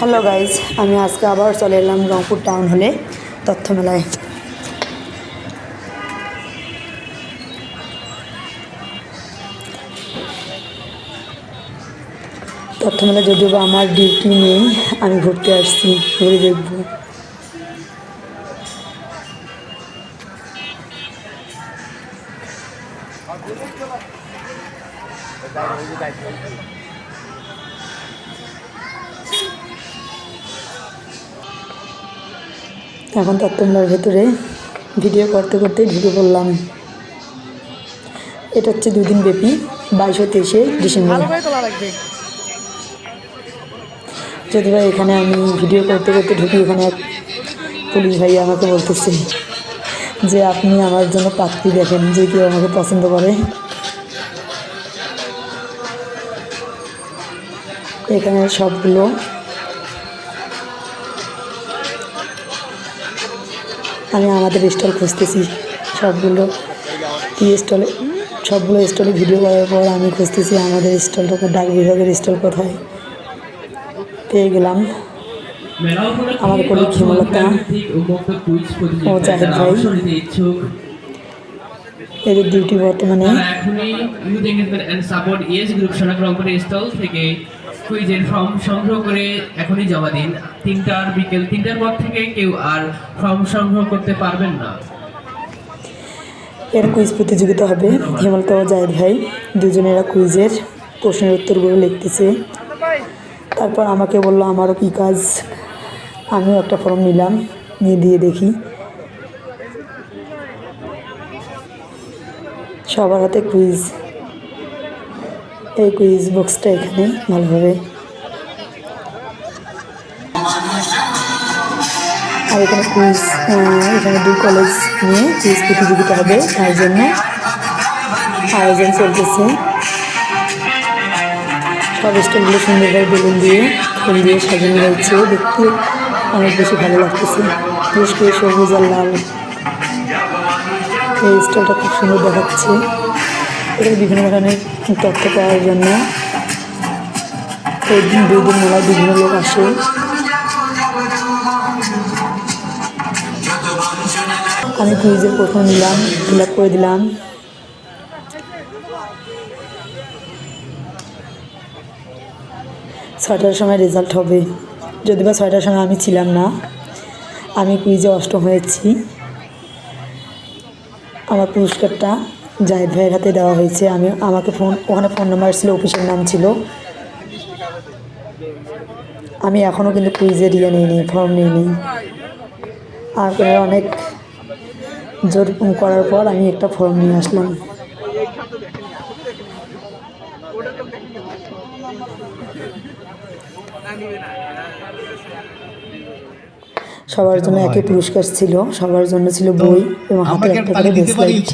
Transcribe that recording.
Hello guys, আমি আজকে আবার চলে এলাম রংপুর টাউন হলে তথ্য মেলায়। তথ্য মেলায় যদিও বা আমার ডিউটি নেই, আমি ঘুরতে আসছি, ঘুরে দেখবো। এখন তত্ত্বমেলার ভেতরে ভিডিও করতে করতে ঢুকে পড়লাম। এটা হচ্ছে 2 দিন ব্যাপী, 22 ও 23 ডিসেম্বর। যদিও এখানে আমি ভিডিও করতে করতে ঢুকি, এখানে এক পুলিশ ভাই আমাকে বলতেছে যে আপনি আমার জন্য পাত্রী দেখেন, যে কেউ আমাকে পছন্দ করে। এখানে সবগুলো আমি আমাদের স্টল খুঁজতেছি, সবগুলো স্টলে ভিডিও করার পর আমি খুঁজতেছি আমাদের স্টলটা, ডাক বিভাগের স্টল কোথায়। পেয়ে গেলাম আমার কলিগ হিমলতা ও জাহেদ ভাই। এদের ডিউটি বর্তমানে। কুইজের ফর্ম সংগ্রহ করে এখনই জমা দিন। বিকেল 3টার পর থেকে কেউ আর ফর্ম সংগ্রহ করতে পারবেন না। এর কুইজ প্রতিযোগিতা হবে। হেমলতা ও জাহেদ ভাই দুজনেরা কুইজের প্রশ্নের উত্তরগুলো লিখতেছে। তারপর আমাকে বললো আমারও কী কাজ, আমিও একটা ফর্ম নিলাম, নিয়ে দিয়ে দেখি। সবার হাতে কুইজ, এই কুইজ বক্সটা এখানে ভালোভাবে। আর এখানে কুইজ, এখানে 2 কলেজ নিয়ে কুইজ প্রতিযোগিতা হবে, তার জন্য আয়োজন চলতেছে। সব স্টলগুলো সুন্দরভাবে বেলুন দিয়ে ফুল দিয়ে সাজানো হয়েছে, দেখতে অনেক বেশি ভালো লাগতেছে। বিশেষ করে সবুজ আর লাল, এই স্টলটা খুব সুন্দর দেখাচ্ছে। এখানে বিভিন্ন ধরনের তথ্য পাওয়ার জন্য এই 2 দিন মেলায় বিভিন্ন লোক আসে। আমি কুইজের প্রথম নিলাম, ফিল আপ করে দিলাম। ছয়টার সময় রেজাল্ট হবে, যদি বা 6টার সময় আমি ছিলাম না। আমি কুইজে 8ম হয়েছি। আমার পুরস্কারটা জাহেদ ভাইয়ের হাতে দেওয়া হয়েছে। আমাকে ওখানে ফোন নাম্বার ছিল, অফিসের নাম ছিল। আমি এখনও কিন্তু কুইজের নিইনি, ফর্ম নিইনি। আপনারা অনেক জোর করার পর আমি একটা ফর্ম নিয়ে আসলাম। সবার জন্য একই পুরস্কার ছিল, সবার জন্য ছিল বই এবং হাতে একটা করে ব্রেসলেট।